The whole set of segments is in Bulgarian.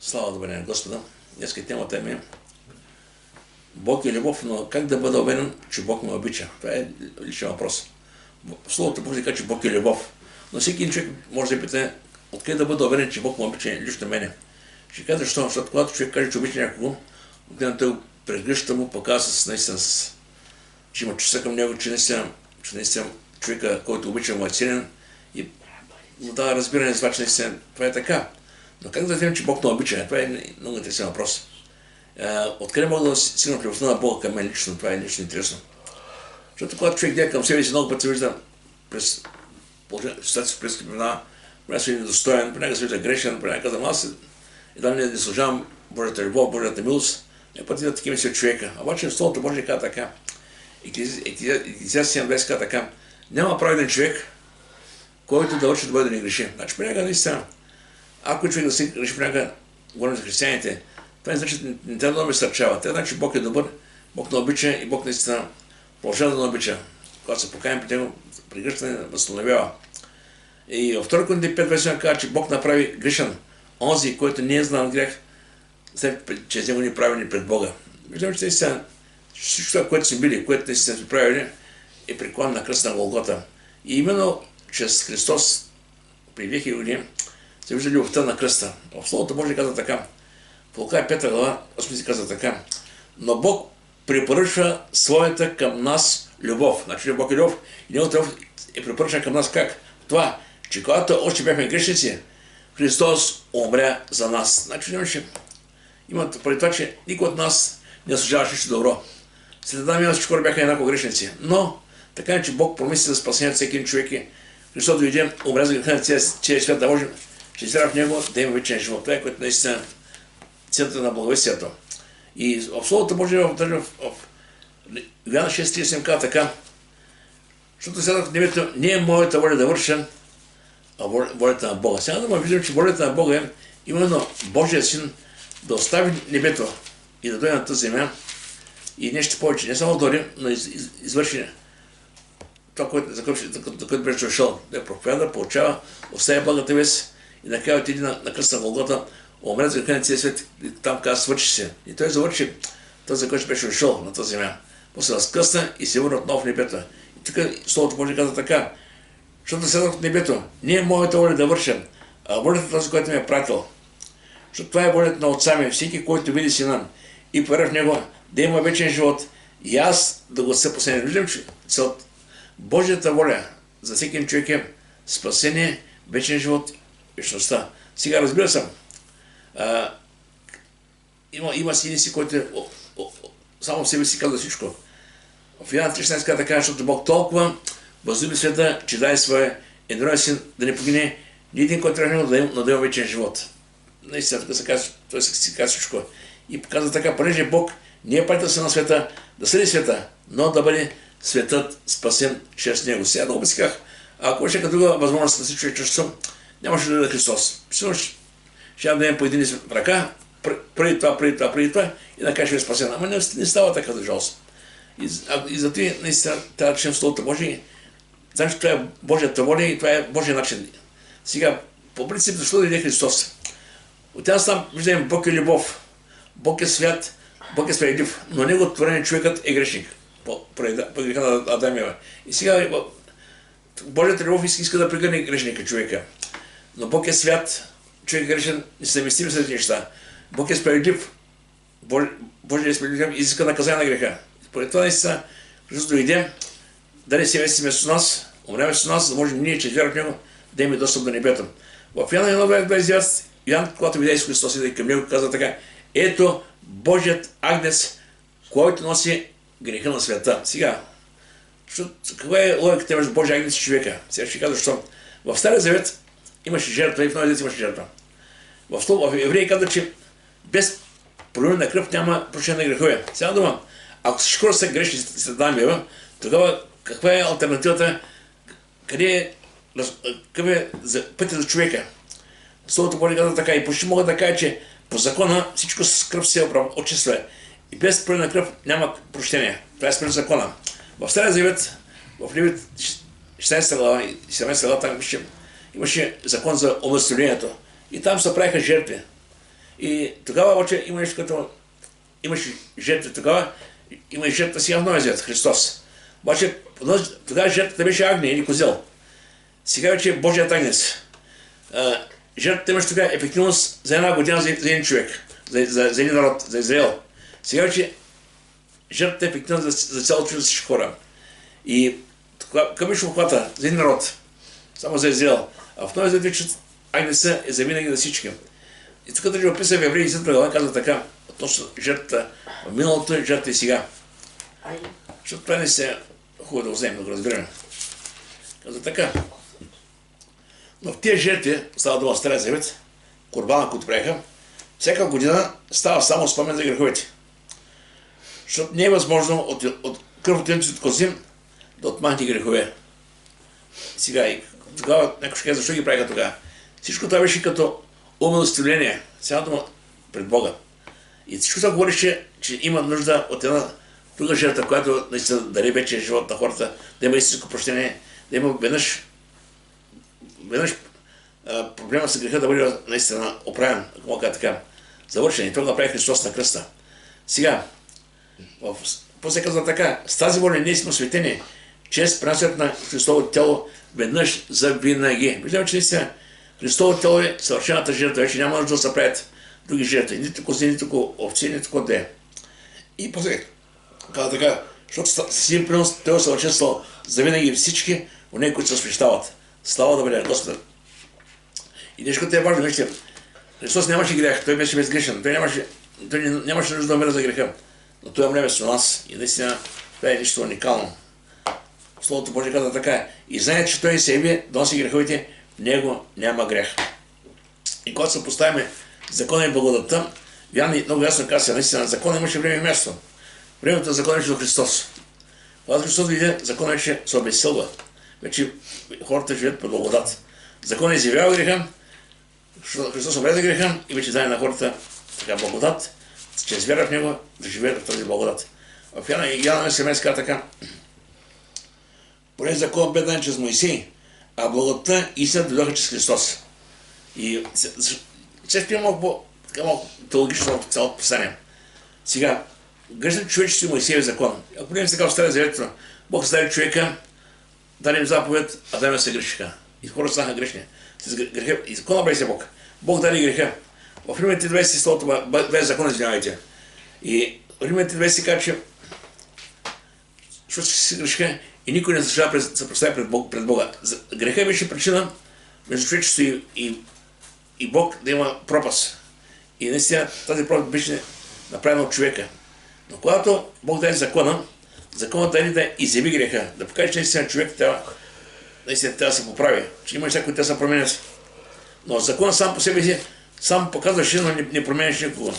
Слава да бъде на Господа. Днеска темата ми е Бог е любов, но как да бъда уверен, че Бог ме обича? Това е личен въпрос. В Словото Бог казва, че Бог е любов. Но всеки един човек може да пита откъде да бъда уверен, че Бог ме обича лично мене. Ще кажа защо? Защото когато човек каже, че обича някого, той прегръща му, показва наистина, че има чувства към него, че наистина човека, който обича, му е ценен и му дава разбиране за това, че наистина това е така. Но как да знаем, че Бог не обича? Това е много интересен въпрос. Откъде мога да стигна любовта на Бога към мен лично? Това е лично интересно. Защото когато човек гледа към себе си, много пъти се вижда през ситуацията, през времена, понякога се вижда недостоен, понякога се вижда грешен, понякога казвам, аз едва не заслужавам Божията любов, Божията милост, не пъти да такива си от човека. Обаче в Словото Божие казва така. Екклезиастес 7:20 казва така. Няма праведен човек, който да учи да не греши. Значи понякога наистина, ако човек да се греши, понякога говорим за християните, това не значи, не трябва да ме сърчава. Това значи Бог е добър, Бог не обича и Бог наистина продължава да не обича. Когато се покаем при него, прегръщане възстановява. И във 2 Коринтияни 5:20 казва, че Бог направи грешен онзи, който не е знал грех, след че него ни правени пред Бога. Виждаме, че наистина всичко това, което сме били, което наистина сме правили, е приклан на кръст на Голгота. И именно чрез Христос при 2000 години се вижда любовта на кръста. В Словото Божие казва така. В Лука 5 глава 8 казва така. Но Бог препоръчва своята към нас любов. Значи Бог е любов и неговата любов е препоръчена към нас как? Това, че когато още бяхме грешници, Христос умря за нас. Значи нямаше. Има преди това, че никой от нас не заслужаваше нищо добро. След една минута всички хора бяха еднакво грешници. Но така е, че Бог промисли за спасението всеки един човек. Христос дойде, умря за греха на целия свят, да можем, че вяра в него да има вечен живот. Това е, което наистина центъра на благовестието. И в Словото Божие в Йоанна 6:37 казва така, защото сега в небето не е моята воля да върша, а волята на Бога. Сега да виждам, че волята на Бога е именно Божия Син да остави небето и да дойде на тази земя и нещо повече. Не само дори, но извърши това, за което беше дошъл. Да проповяда, получава, оставя благата вест и накрая отиде на кръста на Голгота, умре за греха на целия свет и там казва, свърши се. И той завърши този, за който беше дошъл на тази земя. После разкъсна и се върна отново в небето. И тук Словото Божие казва така, защото седнах от небето, не е моята воля да върша, а волята на този, който ме е пратил. Защото това е волята на Отца ми, всеки, който види Сина и повярва в него, да има вечен живот и аз да го се последен. Виждам, че Божията воля за всеки човек е спасение, вечен живот, вечността. Сега разбира съм, има си един си, който само в себе си казва всичко. В Йоанна 3:16 казва така, защото Бог толкова възлюби света, че даде своя единороден Син да не погине ни един, който трябва да има вечен живот. Наистина, тук се казва, той си казва всичко. И показва така, понеже Бог не е пратил се на света, да съди света, но да бъде светът спасен чрез него. Сега много си казах, ако беше като друга възможност да си човек чрез нямаше да дойде Христос. Сигурно ще дадем по един ръка, преди това и накрая ще е спасен. Ама не става така за жалост. И затова наистина трябва да чуем Словото Божие. Знаем, че това е Божията воля и това е Божия начин. Сега, по принцип, защо дойде Христос? От една страна виждаме Бог е любов, Бог е свят, Бог е справедлив, но него творен човекът е грешник. По греха на Адам и Ева. И сега Божията любов иска да прегърне грешника човека. Но Бог е свят, човек е грешен, несъвместими с тези неща. Бог е справедлив, Божия е справедлив и иска наказание на греха. Поради това наистина Христос дойде, даде себе си вместо нас, умря вместо нас, за да можем ние, че вярваме в него, да имаме достъп до небето. В Йоанна 1:29 Йоан, когато видя Исус Христос и към него, каза така: ето Божият агнец, който носи греха на света. Сега, каква е логиката между Божия агнец и човека? Сега ще кажа защо. В Стария Завет имаше жертва и в Новия Завет имаше жертва. В Евреи каза, че без проливане на кръв няма прощение на грехове. Сега дума, ако всички хора са грешни след Адам и Ева, тогава каква е алтернативата? Какъв е пътя за човека? Словото Божие казва така и почти мога да кажа, че по закона всичко с кръв се очиства. И без проливане на кръв няма прощение. Това е според закона. В Стария Завет, в Левит 16 глава и 17 глава, там имаше закон за умъртвлението. И там се правиха жертви. И тогава обаче имаше жертви тогава, има и жертва сега в Новия Завет, Христос. Обаче тогава жертвата беше агния или козел. Сега вече е Божият агнец. Жертвата имаше тогава ефективност за една година за един човек, за един народ, за Израел. Сега вече жертвата е ефективна за цяло човек, за всички хора. И към беше обхвата за един народ, само за Израел. А в Новия Завет вече агнеца е за винаги за всички. И тук да описа в Евреи 10 глава, казва така, относно жертвата в миналото и жертвата и сега. Защото това не се хубаво да го вземем, да го разбираме. Казва така. Но в тия жертви, става дума в Стария Завет, курбана, които правиха, всяка година става само спомен за греховете. Защото не е възможно от кръв от ленците от кози да отмахне грехове. Сега и тогава някой ще казва, защо ги правиха тогава? Всичко това беше като умилостивление, сега дума пред Бога. И всичко това говореше, че има нужда от една друга жертва, която наистина дари вече живот на хората, да има истинско прощение, да има веднъж проблема с греха да бъде наистина оправен, ако мога така, завършен. И това го направи Христос на кръста. Сега, после казва така, с тази воля ние сме осветени, чрез принасят на Христово тяло веднъж за винаги. Виждаме, че наистина Христово тяло е съвършената жертва, вече няма нужда да се правят други жертви, нито кози, нито овци, нито коде. И после казва така, защото с един принос той е съвършенствал за винаги всички от него, които се освещават. Слава да бъде Господа. И нещо, което е важно, вижте, Христос нямаше грях, той беше безгрешен, той нямаше нужда да умира за греха, но той умре вместо нас и наистина това е нещо уникално. Словото Божие казва така, и знаете, че той се яви да носи греховете, в него няма грех. И когато се поставяме закона и благодатта, Ян много ясно казва, наистина, закон имаше време и място. Времето на закона беше до Христос. Когато Христос дойде, закона вече се обезсилва. Вече хората живеят по благодат. Закон изявява греха, Христос обреза греха и вече даде на хората така благодат, чрез вяра в него да живеят в тази благодат. В Яна СМС казва така, понеже закон бе дан чрез Моисей, а благодатта и истината дойдоха чрез Христос. И се спира малко теологично в цялото писание. Сега, грешен човек си Моисеев закон. Ако не е така в Стария Завет, Бог създаде човека, даде им заповед, а да се грешиха. И хората станаха грешни. И закона беше Бог. Бог даде греха. В Римляните 20 словото без закон, извинявайте. И в Римляните 20 казва, че защото се грешиха и никой не заслужава да се представи пред Бога. Греха беше причина между човечеството и Бог да има пропаст. И наистина тази пропаст беше направена от човека. Но когато Бог даде закона, законът даде да изяви греха, да покаже, че наистина човек трябва да се поправи, че има неща, които те се променят. Но законът сам по себе си, сам показваше, но не променяше никого.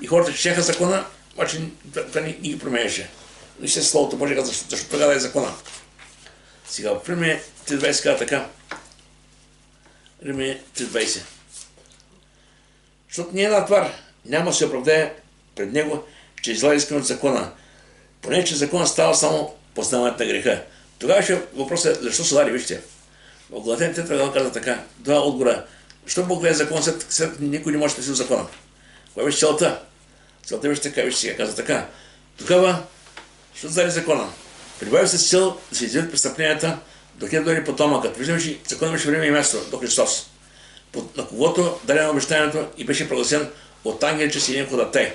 И хората четяха закона, обаче това не ги променяше. Но и се Словото Божие казва, защо тогава даде закона. Сега в Риме 3.20 казва така. Риме 3.20. Защото не е една твар, няма да се оправдае пред него, че излага искрено от закона. Поне, че законът става само познаването на греха. Тогава ще въпросът е, защо се даде, вижте. В Галатяни 3 глава казва така, два отгора. Защо Бог даде закон, след никой не може да спаси закона? Коя беше целта? Целта беше така, вижте сега, казва така. Тогава, защо даде закона? Прибавя се с цел да се извинят престъпленията, докато дойде потомъкът. Виждаме, че законът имаше време и място до Христос, на когото даде на обещанието и беше прогласен от ангел, че си един ходатай.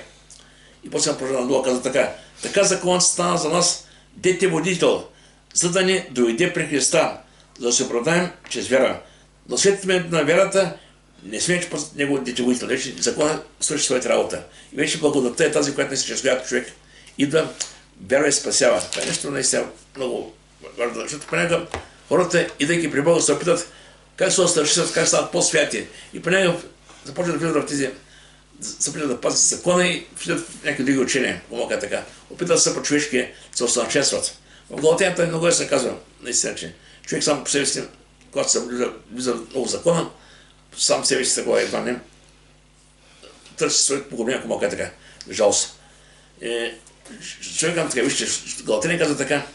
И после продължава надолу, казва така. Така законът стана за нас дете водител, за да ни дойде при Христа, за да се оправдаем чрез вяра. Но след името на вярата не сме че под него дете водител. Вече законът свърши своята работа. И вече благодатта е тази, която не се чрез която човек идва, вяра и спасява. Това е нещо наистина много важно. Защото понякога хората, идейки при Бога, се опитат как се осъвършенстват, как стават по-святи. И понякога започват да влизат в тези, се опитат да пазят закона и влизат в някакви други учения, помога така. Опитат да се по-човешки, се усъвършенстват. В Галатяните много се казва, наистина, че човек сам по себе си, когато се влиза много в закона, сам себе си такова едва не търси своето погубение, ако мога така, жалост. Човекът така, вижте, Галатяни казва така,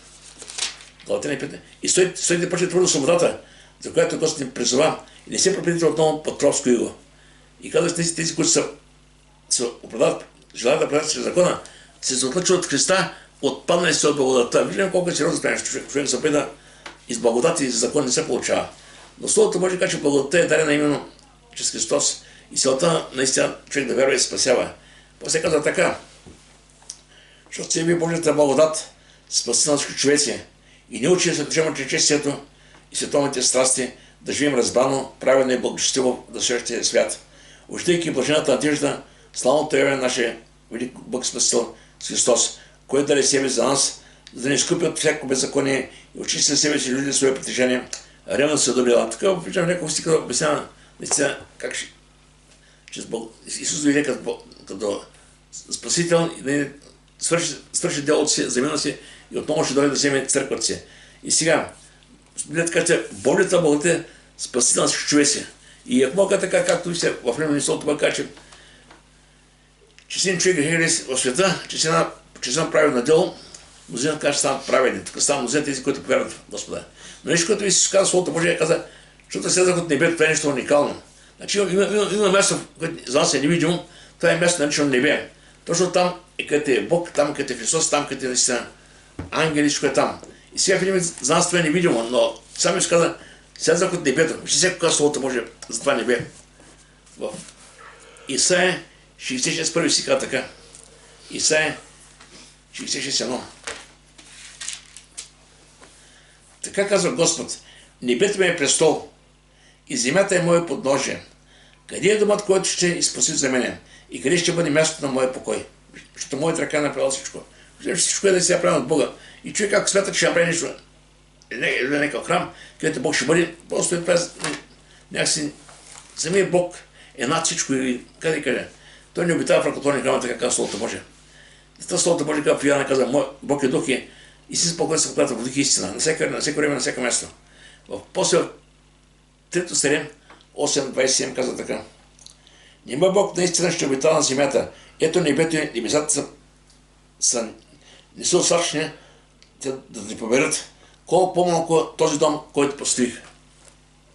Галатяни 5, и стойте почне твърдо свободата, за която Господ ни призова и не се пропитите отново под робско иго. И казва, тези, които са се оправдават, желаят да правят чрез закона, се отлъчват от Христа, отпаднали се от благодатта. Виждам колко е сериозно това нещо. Човек се опита из благодат и закон не се получава. Но Словото Божие казва, че благодатта е дарена именно чрез Христос. И целта наистина човек да вярва и се спасява. После казва така, защото се яви Божията благодат, спаси на всички човеци и не учи да се държим от честието и световните страсти, да живеем разбрано, правилно и благочестиво да следващия свят. Ожидайки блажената надежда, славното яве на нашия велик Бог Спасител с Христос, който даде себе за нас, за да не изкупи от всяко беззаконие и очисти себе си люди свои притежания, ревно се добила. Така виждам няколко стиха да обяснява наистина как Исус дойде като Спасител и да свърши делото си, замина си и отново ще дойде да вземе църквата си. И сега, така, Божията благодат е Спасител на всички човеци. И ако мога така, както ви се в време на Словото Бога каже, че си един човек грехи в света, че си направил на дело, мнозина каже, че стават праведни. Тук стават мнозина тези, които повярват в Господа. Но нещо, което Исус каза, Словото Божие каза, защото слезах от небето, това е нещо уникално. Значи има място, което за нас е невидимо, това е място наречено небе. Точно там е където е Бог, там където е Христос, там където е наистина ангели, всичко е там. И сега видим, за нас това е невидимо, но сам Исус каза, слезах от небето. Вижте всяко каза Словото Божие за това небе. В Исаия 66 си казва така. Исаия 66:1. Така казва Господ, небето ми е престол и земята е мое подножие. Къде е домът, който ще изпаси за мене? И къде ще бъде мястото на моя покой? Защото моята ръка е направила всичко. Всичко е да се направи от Бога. И човек, ако смята, че ще направи нещо, някакъв храм, където Бог ще бъде, просто е през някакси самия Бог е над всичко и къде. Той не обитава в ръкотворни храма, така казва Словото Божие. Това Словото Божие казва в Йоанна, казва, Бог е дух и истинска покой се показва в дух и истина. На всяко време, на всяко място. После в 3 Царе 8:27 казва така. Нима Бог наистина ще обитава на земята. Ето небето и небесата не са остатъчни да ни поберат. Колко по-малко този дом, който построих.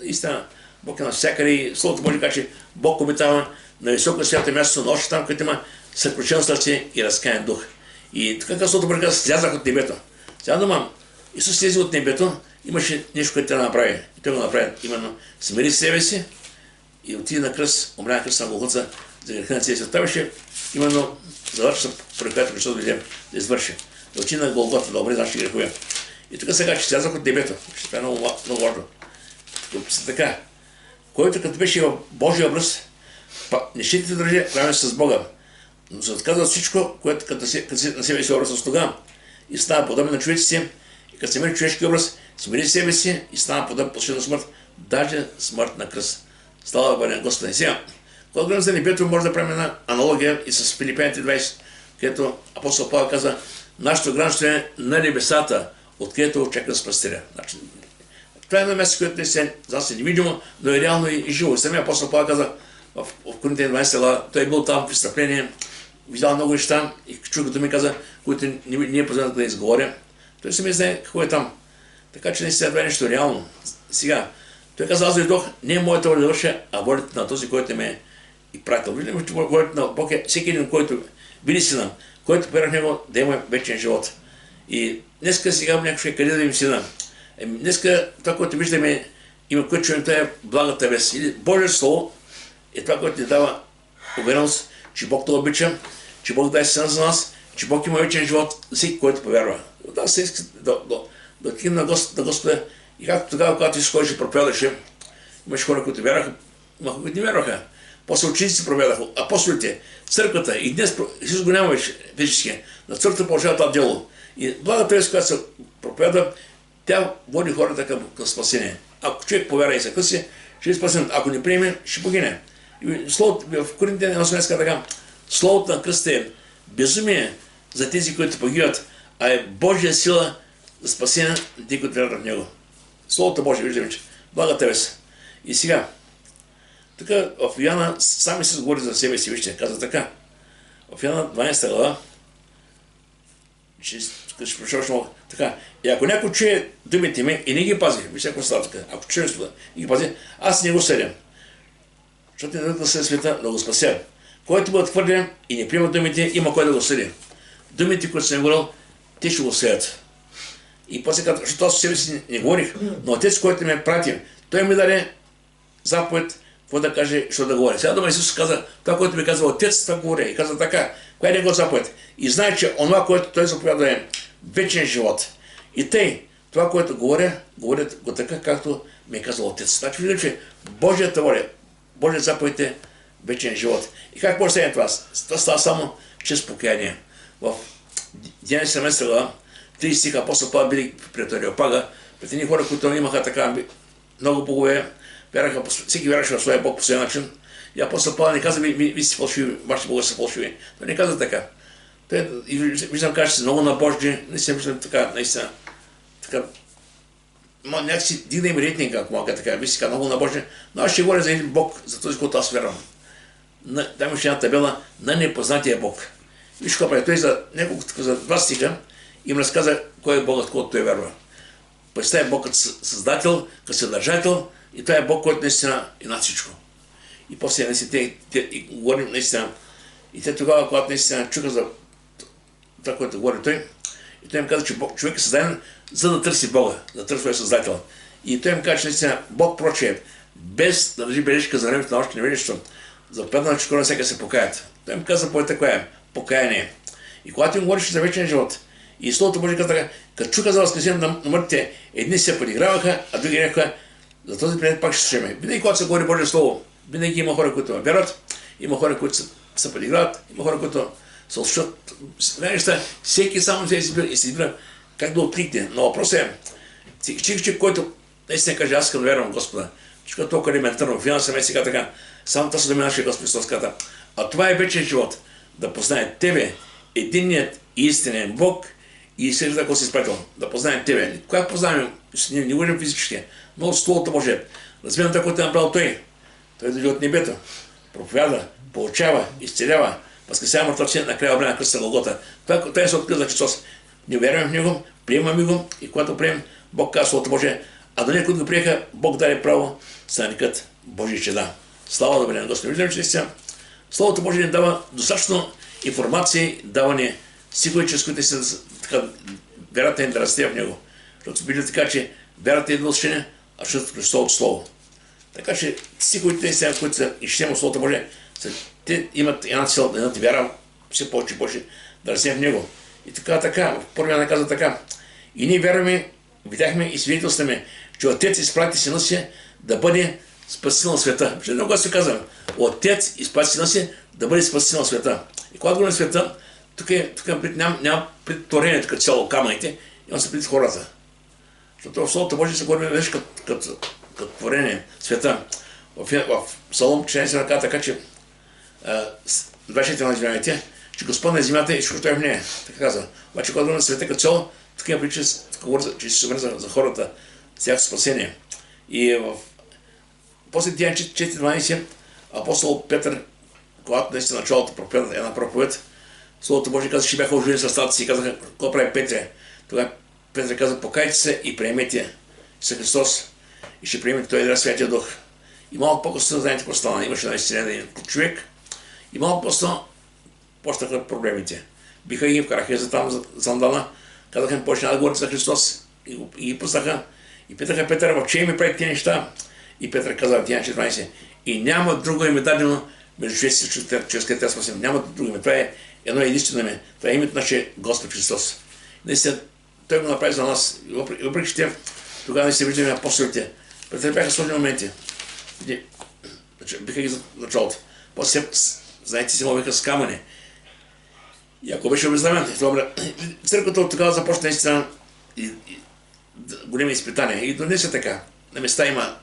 Истина, Бог е навсякъде и Словото Божие казва, че Бог обитава на високо свято място, но още там, където има съкрушено сърце и разкаян дух. И така казва Словото Божие, слязах от небето. Сега дома, Исус слезе от небето, имаше нещо, което трябва да направи. И той го направи. Именно смири себе си и отиде на кръст, умря на кръст на Голгота за греха на целия свят. Това беше именно задачата, при която Христос дойде да извърши. Да отиде на Голгота, да умре за нашите грехове. И тук сега, че слязах от небето. Ще е много важно. Така, който като беше в Божия образ, не ще те държи равен с Бога, но се отказва от всичко, което като на себе си образ с слуга и става подобен на човеците, и като се мери човешки образ, смири себе си и стана подобен последна смърт, даже смърт на кръст. Слава бъде на Господа. И сега, когато гледам за небето, може да правим една аналогия и с Филипяните 20, където апостол Павел каза, нашето гражданство е на небесата, откъдето очаква Спасителя. Значи, това е едно място, което за нас е невидимо, но е реално и живо. Самия апостол Павел каза в Коринтияни 12 глава, той е бил там в изстъпление, видял много неща и чу като ми каза, които не е познато да изговоря. Той сами знае какво е там. Така че не се това е нещо реално. Сега, той каза, аз дойдох, не е моята воля да върша, а волята на този, който ме е и пратил. Виждаме, че волята на Бог е всеки един, който били сина, който повярва в него да има вечен живот. И днеска сега някой къде да видим сина. Днеска това, което виждаме, има което чуем, това е благата вест. Или Божието Слово е това, което ни дава увереност, че Бог те обича, че Бог дай сина за нас, че Бог има вечен живот за всеки, който повярва. Да се иска да отидем на Господа и както тогава, когато Исус ходеше, проповядаше, имаше хора, които вярваха, има които не вярваха. После учениците проповядаха, апостолите, църквата и днес Исус го няма вече физически. На църквата продължава това дело. И благата вест, която се проповядва, тя води хората към спасение. Ако човек повярва и се къси, ще е спасен. Ако не приеме, ще погине. В Коринтияни 18 така, словото на кръста е безумие за тези, които погиват, а е Божия сила за спасение на тези, които вярват в него. Словото Божие, виждаме, че благата вест. И сега, така в Йоанна сами се говори за себе си, вижте, каза така. В Йоанна 12 глава, ще прочуваш много така. И ако някой чуе думите ми и не ги пази, вижте ако става така, ако чуе това и ги пази, аз не го съдям. Защото не да се света, да го спася. Който бъде отхвърлен и не приема думите, има кой да го съди. Думите, които съм говорил, те ще го съдят. И после казва, защото аз себе си не говорих, но Отец, който ме прати, той ми даде заповед, какво да каже, що да говори. Сега дома Исус каза, това, което ми казва Отец, това говори. И каза така, коя е негова заповед? И знае, че онова, което той заповяда е вечен живот. И тъй, това, което говорят го така, както ми е казал Отец. Значи виждам, че Божията воля, Божията заповед е вечен живот. И как може да стане това? Това става само чрез покаяние. В Деяния 17 глава, 30 стиха, апостол Павел били пред Ареопага, пред едни хора, които имаха така много богове, всеки вярваше в своя Бог по своя начин. И апостол Павел не каза, ви сте фалшиви, вашите богове са фалшиви. Той не каза така. И виждам, каже, че са много набожни, не се виждам така, наистина, така, някакси дигна им рейтинга, ако мога така, вие си много набожни, но аз ще говоря за един Бог, за този, който аз вярвам. Там имаше една табела на непознатия Бог. Виж какво прави, той за няколко, за 2 стиха им разказа кой е Богът, който той вярва. Представя Бог като създател, като съдържател и той е Бог, който наистина е над всичко. И после наистина те говорим наистина. И те тогава, когато наистина чуха за това, което говори той, и той им каза, че човек е създаден за да търси Бога, да търси своя създател. И той им каза, че наистина Бог прочее, без да държи бележка за времето на още невежество, за предна че хора всяка се покаят. Той им каза поета кое е покаяние. И когато им говореше за вечен живот, и Словото Божие каза така, като чуха за възкресение на мъртвите, едни се подиграваха, а други рекаха, за този предмет пак ще слушаме. Винаги, когато се говори Божие Слово, винаги има хора, които ме вярват, има хора, които се подиграват, има хора, които се слушат. Всеки само се избира и се избира как да откликне. Но въпросът е, че който наистина каже, аз искам да вярвам в Господа, че толкова елементарно, финансово е сега така, само това се доми нашия Господ Христос каза. А това е вечен живот, да познае Тебе, единният и истинен Бог и Святия който си изпратил, да познаем Тебе. Как познаваме? Не говорим физически, но от Словото Божие. Разбирам това, което е направил Той. Той дойде от небето, проповяда, получава, изцелява, възкресява мъртвеците накрая време на кръста на Голгота. Това е се открил за Христос. Ние вярваме в Него, приемаме Го и когато приемем, Бог казва Словото Божие, а до които го приеха, Бог даде право да нарекат Божии чеда. Слава да бъде на Господа. Виждаме, че сега Словото Божие ни дава достатъчно информации, дава ни стихове, чрез които вярата ни да расте в Него. Защото вижда така, че вярата идва от учение, а чрез Христовото Слово. Така че стиховете сега, които са изчетем от Словото Божие, те имат една цел, да имат вяра все повече и повече да расте в Него. И така, в първия не казва така. И ние вярваме, видяхме и свидетелстваме, че Отец изпрати Сина си да бъде спасител на света. Ще много се казвам, Отец изпрати Сина си да бъде спасител на света. И когато говорим света, тук няма пред творението като цяло камъните, има се пред хората. Защото в Словото Божие се говорим вече като творение, света. В Псалом 14 казва така, че 24 на извинявайте, че Господ на земята и всичко е в нея. Така казва. Обаче, когато на света като цяло, тук има прича, че се говори за хората, всяко спасение. И после Деяния 4.12, апостол Петър, когато наистина началото проповеда една проповед, Словото Божие каза, че бяха оживени с стата си и казаха, какво прави Петре? Тогава Петър каза, покайте се и приемете се Христос и ще приемете Той да Святия Дух. И малко по-късно, знаете какво стана, имаше една изцелен човек и малко по-късно почнаха проблемите. Биха ги, вкараха за там зандана, казаха им, почна да говорят за Христос и ги пуснаха. И питаха Петър, в че ми прави тези неща? И Петър каза в Деяния 14, и няма друго име дадено между човеците, чрез където аз спасим. Няма друго име. Това е едно единствено име. Това е името на Господ Христос. Наистина, Той го направи за нас. Въпреки че тогава не се виждаме апостолите. Претърпяха сложни моменти. Биха ги за началото. После, знаете, си мовиха с камъне. И ако беше обезнамен, църквата от тогава започна наистина големи изпитания. И днес е така. На места има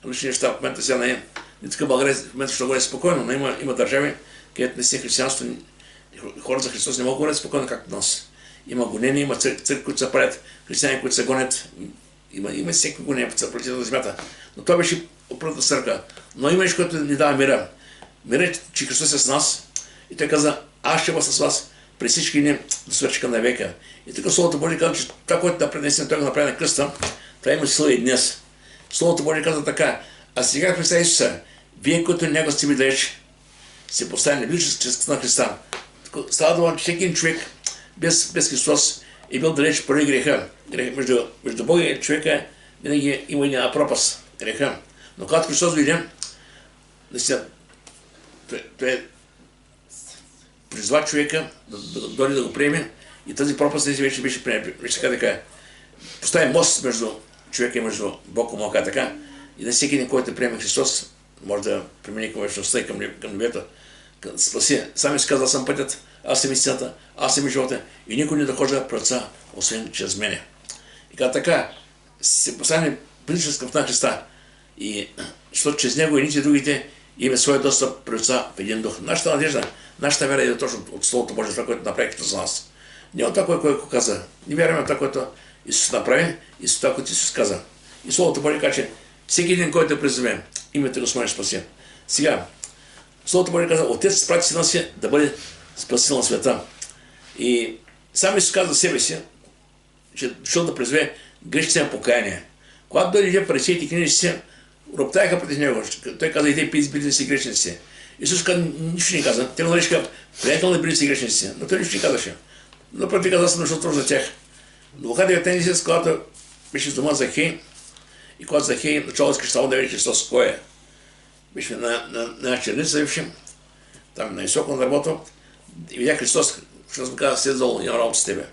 различни неща. В момента сега не така България в момента ще говори спокойно, но има държави, където не си християнство, хората за Христос не могат да говорят спокойно както нас. Има гонени, има църкви, които се правят, християни, които се гонят. Има всеки гонения по църквата земята. Но това беше първата църква. Но има нещо, което ни дава мира. Мира, че Христос е с нас. И той каза, аз ще бъда с вас при всички дни до свършика на века. И тук Словото Божие казва, че това, което да пренесе, той го направи на кръста, това има сила и днес. Словото Божие казва така, а сега Христа Исуса, вие, които Него сте ми далеч, се поставени близо чрез на Христа. Става дума, че всеки един човек без Христос е бил далеч поради греха. Между Бога и човека винаги има една пропаст, греха. Но когато Христос дойде, той призва човека да дойде да го приеме и тази пропаст вече беше приема. Вече така постави мост между човека и между Бог и Малка, така. И да всеки един, който приеме Христос, може да премини към вечността и към небето, спаси. Сам си казал, аз съм пътят, аз съм истината, аз съм и живота и никой не дохожда пред Отца, освен чрез мене. И така се постави близо към Христа. И защото чрез него едните и другите имаме своя достъп пред Отца в един дух. Нашата надежда, нашата вяра е точно от Словото Божие, това, което направи Христос за нас. Не от това, което каза. Не вярваме в това, което Исус направи, и с това, което Исус каза. И Словото Божие каза, че всеки един, който призове, името Господне спаси. Сега, Словото Божие каза, Отец спрати сина си да бъде спасител на света. И сам Исус каза за себе си, че дошъл да призове грешниците на покаяние. Когато дойде фарисеите и книжници, роптаяха против него. Той каза, идете пийте били си грешници. Исус каза, нищо не каза. Те го наричаха приятел на били си грешници. Но той нищо не казаше. Напротив каза, съм дошъл точно за тях. Но Лука 19, когато беше с дома Захей, и когато Захей начало искаше само да види Христос кой е. Беше на черница, там на високо на работа, и видя Христос, Христос му каза, седзал, имам работа с тебе.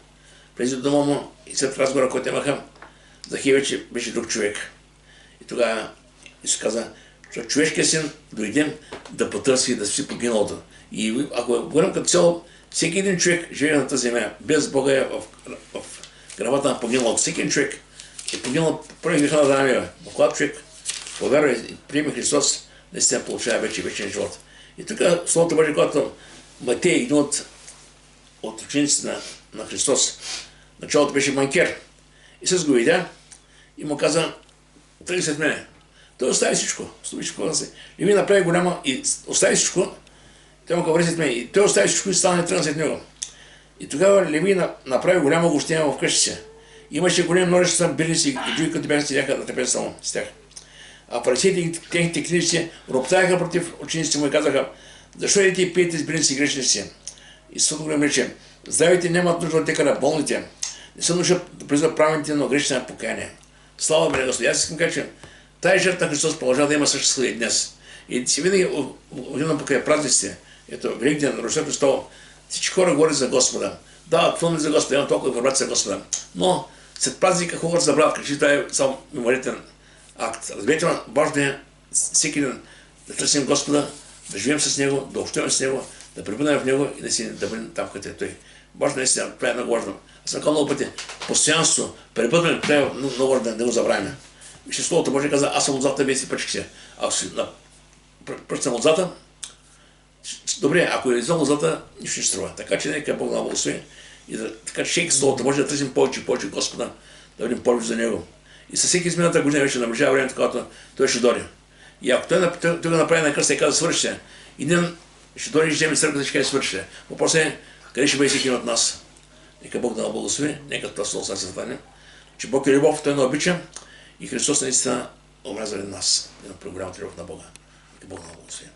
Влезе до дома му и след разговора, който имаха, Захей вече беше друг човек. И тогава Исус каза, че човешкият син дойде да потърси да си погиналото. И ако говорим като цяло, всеки един човек живее на тази земя, без Бога е в гравата на погиналото. Всеки един човек е погинал поради греха на Адамева. Но когато човек повярва и приеме Христос, наистина получава вечен живот. И тук Словото Божие, когато Матей, един от учениците на Христос, началото беше банкер. Исус го видя и му каза, тръгни след мене. Той остави всичко. И ми направи голяма и остави всичко. Той му каза, след мене. И той остави всичко и стана и тръгна след него. И тогава Леви направи голямо гостина в къщи си. Имаше големи множество бирници и други, които бяха седяха да трепят само с тях. А фарисеите и техните книжници роптаяха против учениците му и казаха, защо идете и пиете с бирници и грешници? И Исус го рече, здравите нямат нужда от лекаря, болните. Не са нужда да призват праведните, но грешните на покаяние. Слава Богу, Господи. Аз искам да кажа, че тази жертва на Христос продължава да има съществува и днес. И си винаги отивам покрай празниците. Ето, Великден, Рождество Христово. Всички хора говорят за Господа. Да, пълни за Господа, има толкова информация за Господа. Но след празника хората забравят, че това е само мемориален акт. Разберете, важно е всеки ден да търсим Господа, да живеем с Него, да общуваме с Него, да пребъдем в Него и да бъдем там, където е Той. Важно е, това е много важно. Аз съм казал много пъти, постоянство, пребъдване, това е много важно да не го забравяме. Вижте, Словото Божие каза, аз съм отзад, вие си пръчките. Ако си пръчкам отзад, добре, ако е извън отзад, нищо не струва. Така че нека Бог да благослови. Така че всеки Словото може да търсим повече и повече Господа, да бъдем повече за Него. И със всеки изминалата година вече наближава времето, когато Той ще дойде. И ако Той го направи на кръста и каза, свършите, и ден ще дойде и ще вземе църквата и ще каже, свършите. Въпросът е, къде ще бъде всеки от нас? Нека Бог да благослови, нека това слово се стане, че Бог е любов, Той не обича и Христос наистина умря заради нас. На програмата любов на Бога. Нека Бог да благослови.